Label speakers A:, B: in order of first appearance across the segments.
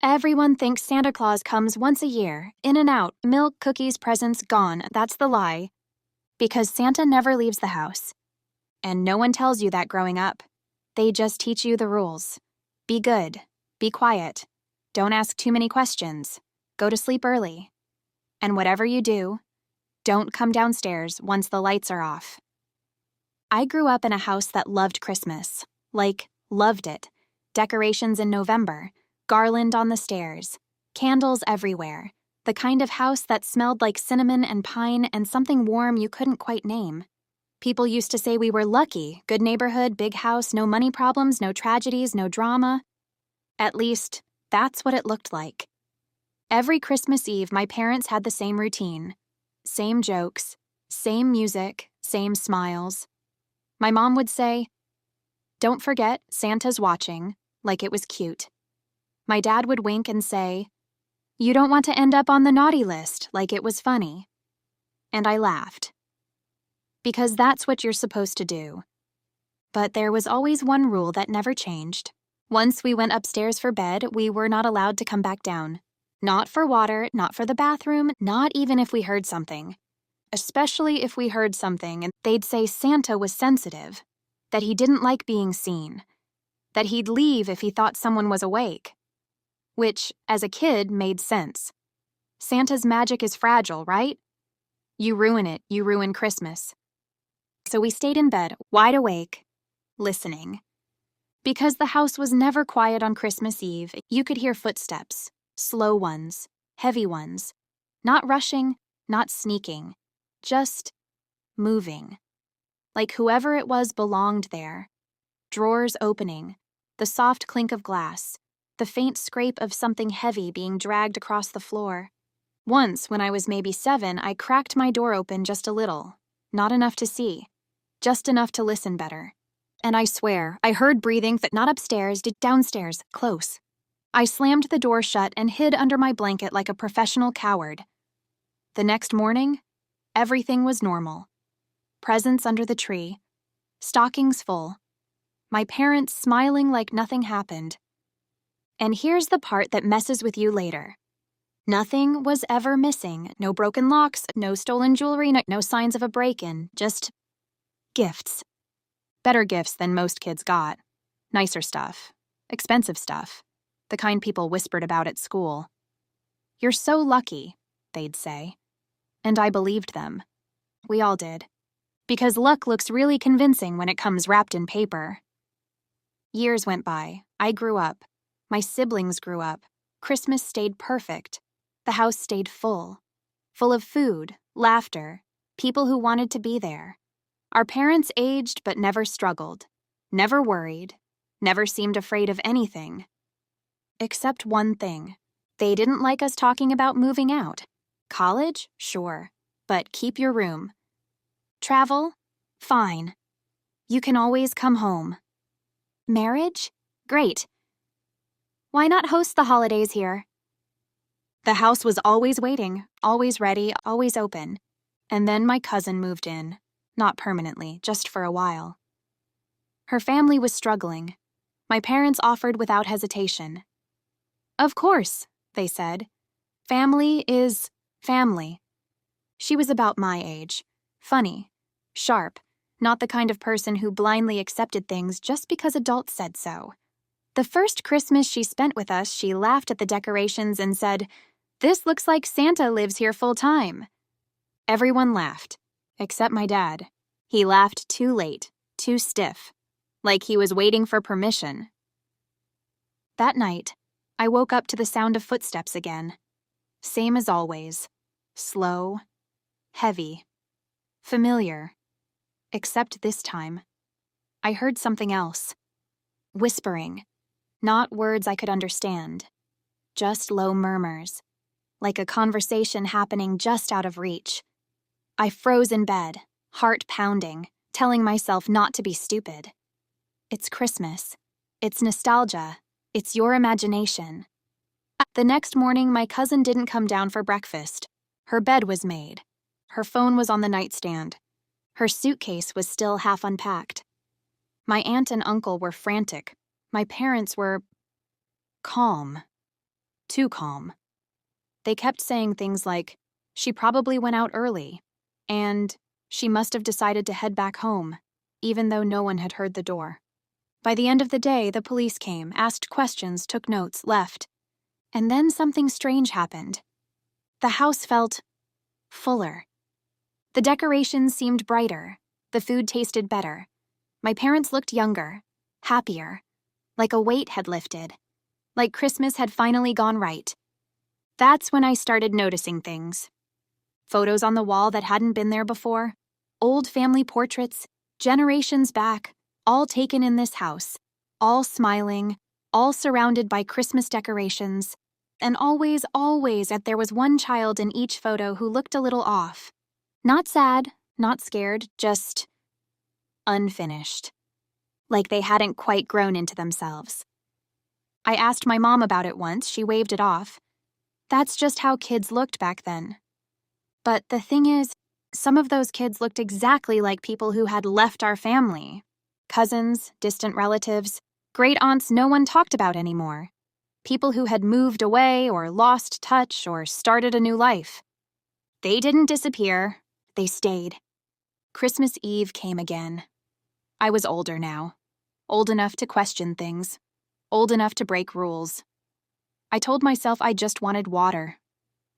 A: Everyone thinks Santa Claus comes once a year, in and out, milk, cookies, presents, gone. That's the lie. Because Santa never leaves the house. And no one tells you that growing up. They just teach you the rules. Be good. Be quiet. Don't ask too many questions. Go to sleep early. And whatever you do, don't come downstairs once the lights are off. I grew up in a house that loved Christmas. Like, loved it. Decorations in November. Garland on the stairs. Candles everywhere. The kind of house that smelled like cinnamon and pine and something warm you couldn't quite name. People used to say we were lucky. Good neighborhood, big house, no money problems, no tragedies, no drama. At least, that's what it looked like. Every Christmas Eve, my parents had the same routine. Same jokes, same music, same smiles. My mom would say, "Don't forget, Santa's watching," like it was cute. My dad would wink and say, "You don't want to end up on the naughty list," like it was funny. And I laughed. Because that's what you're supposed to do. But there was always one rule that never changed. Once we went upstairs for bed, we were not allowed to come back down. Not for water, not for the bathroom, not even if we heard something. Especially if we heard something and they'd say Santa was sensitive, that he didn't like being seen, that he'd leave if he thought someone was awake. Which, as a kid, made sense. Santa's magic is fragile, right? You ruin it, you ruin Christmas. So we stayed in bed, wide awake, listening. Because the house was never quiet on Christmas Eve, you could hear footsteps, slow ones, heavy ones, not rushing, not sneaking, just moving. Like whoever it was belonged there. Drawers opening, the soft clink of glass, the faint scrape of something heavy being dragged across the floor. Once, when I was maybe 7, I cracked my door open just a little, not enough to see, just enough to listen better. And I swear, I heard breathing that not upstairs, downstairs, close. I slammed the door shut and hid under my blanket like a professional coward. The next morning, everything was normal. Presents under the tree, stockings full, my parents smiling like nothing happened. And here's the part that messes with you later. Nothing was ever missing. No broken locks, no stolen jewelry, no signs of a break-in, just gifts. Better gifts than most kids got. Nicer stuff. Expensive stuff. The kind people whispered about at school. "You're so lucky," they'd say. And I believed them. We all did. Because luck looks really convincing when it comes wrapped in paper. Years went by. I grew up. My siblings grew up. Christmas stayed perfect. The house stayed full. Full of food, laughter, people who wanted to be there. Our parents aged but never struggled, never worried, never seemed afraid of anything. Except one thing. They didn't like us talking about moving out. College? Sure. But keep your room. Travel? Fine. You can always come home. Marriage? Great. Why not host the holidays here? The house was always waiting, always ready, always open. And then my cousin moved in. Not permanently, just for a while. Her family was struggling. My parents offered without hesitation. "Of course," they said. "Family is family." She was about my age. Funny. Sharp. Not the kind of person who blindly accepted things just because adults said so. The first Christmas she spent with us, she laughed at the decorations and said, "This looks like Santa lives here full time." Everyone laughed, except my dad. He laughed too late, too stiff, like he was waiting for permission. That night, I woke up to the sound of footsteps again. Same as always. Slow, heavy, familiar. Except this time, I heard something else. Whispering. Not words I could understand. Just low murmurs. Like a conversation happening just out of reach. I froze in bed, heart pounding, telling myself not to be stupid. It's Christmas. It's nostalgia. It's your imagination. The next morning, my cousin didn't come down for breakfast. Her bed was made. Her phone was on the nightstand. Her suitcase was still half unpacked. My aunt and uncle were frantic. My parents were calm. Too calm. They kept saying things like, she probably went out early, and she must have decided to head back home, even though no one had heard the door. By the end of the day, the police came, asked questions, took notes, left. And then something strange happened. The house felt fuller. The decorations seemed brighter. The food tasted better. My parents looked younger, happier, like a weight had lifted, like Christmas had finally gone right. That's when I started noticing things. Photos on the wall that hadn't been there before, old family portraits, generations back, all taken in this house, all smiling, all surrounded by Christmas decorations, and always that there was one child in each photo who looked a little off. Not sad, not scared, just unfinished. Like they hadn't quite grown into themselves. I asked my mom about it once, she waved it off. That's just how kids looked back then. But the thing is, some of those kids looked exactly like people who had left our family. Cousins, distant relatives, great-aunts no one talked about anymore. People who had moved away or lost touch or started a new life. They didn't disappear, they stayed. Christmas Eve came again. I was older now, old enough to question things, old enough to break rules. I told myself I just wanted water.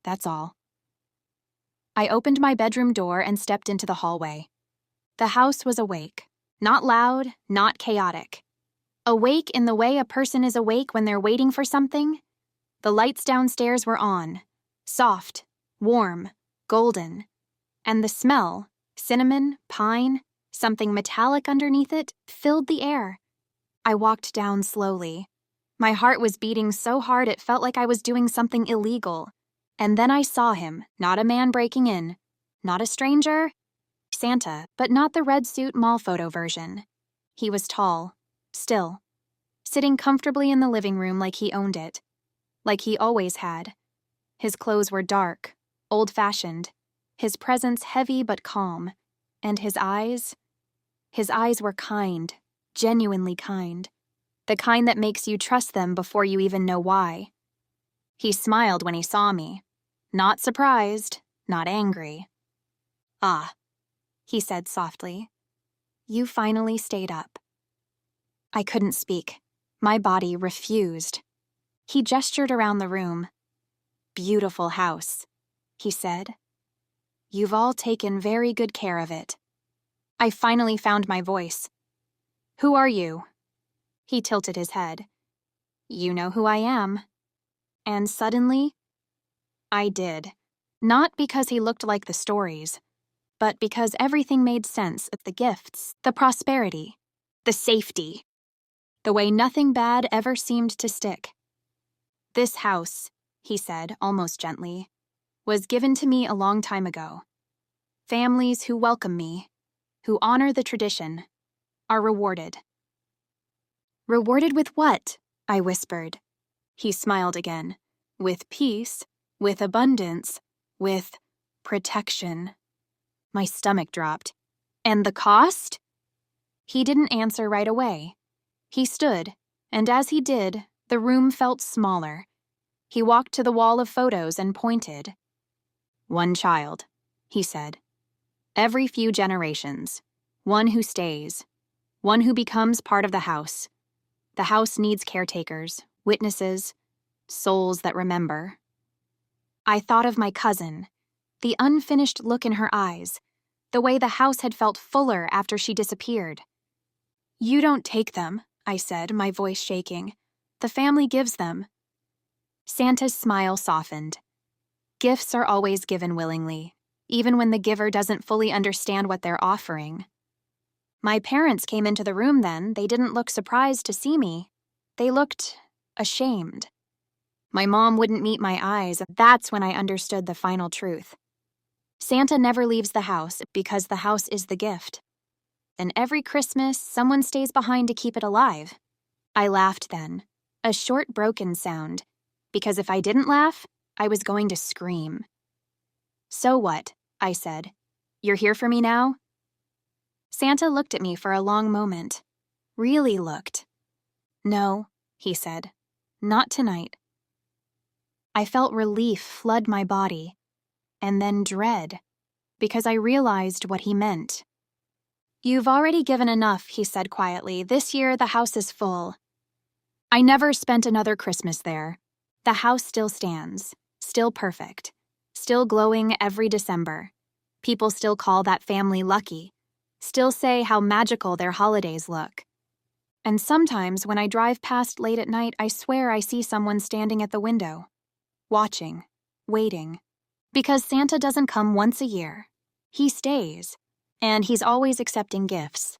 A: That's all. I opened my bedroom door and stepped into the hallway. The house was awake, not loud, not chaotic. Awake in the way a person is awake when they're waiting for something. The lights downstairs were on, soft, warm, golden. And the smell, cinnamon, pine, something metallic underneath it, filled the air. I walked down slowly. My heart was beating so hard it felt like I was doing something illegal. And then I saw him, not a man breaking in, not a stranger, Santa, but not the red suit mall photo version. He was tall, still, sitting comfortably in the living room like he owned it, like he always had. His clothes were dark, old-fashioned, his presence heavy but calm, and his eyes were kind, genuinely kind, the kind that makes you trust them before you even know why. He smiled when he saw me, not surprised, not angry. "Ah," he said softly, "you finally stayed up." I couldn't speak. My body refused. He gestured around the room. "Beautiful house," he said. "You've all taken very good care of it." I finally found my voice. "Who are you?" He tilted his head. "You know who I am." And suddenly, I did. Not because he looked like the stories, but because everything made sense: the gifts, the prosperity, the safety, the way nothing bad ever seemed to stick. "This house," he said, almost gently, "was given to me a long time ago. Families who welcome me, who honor the tradition, are rewarded." "Rewarded with what?" I whispered. He smiled again. "With peace, with abundance, with protection." My stomach dropped. "And the cost?" He didn't answer right away. He stood, and as he did, the room felt smaller. He walked to the wall of photos and pointed. "One child," he said. "Every few generations. One who stays. One who becomes part of the house. The house needs caretakers, witnesses, souls that remember." I thought of my cousin, the unfinished look in her eyes, the way the house had felt fuller after she disappeared. "You don't take them," I said, my voice shaking. "The family gives them." Santa's smile softened. Gifts are always given willingly, even when the giver doesn't fully understand what they're offering. My parents came into the room then. They didn't look surprised to see me. They looked ashamed. My mom wouldn't meet my eyes. That's when I understood the final truth. Santa never leaves the house because the house is the gift. And every Christmas, someone stays behind to keep it alive. I laughed then, a short, broken sound, because if I didn't laugh, I was going to scream. "So what?" I said. "You're here for me now?" Santa looked at me for a long moment. Really looked. "No," he said. "Not tonight." I felt relief flood my body, and then dread, because I realized what he meant. "You've already given enough," he said quietly. "This year the house is full." I never spent another Christmas there. The house still stands, still perfect, still glowing every December. People still call that family lucky, still say how magical their holidays look. And sometimes when I drive past late at night, I swear I see someone standing at the window, watching, waiting. Because Santa doesn't come once a year. He stays, and he's always accepting gifts.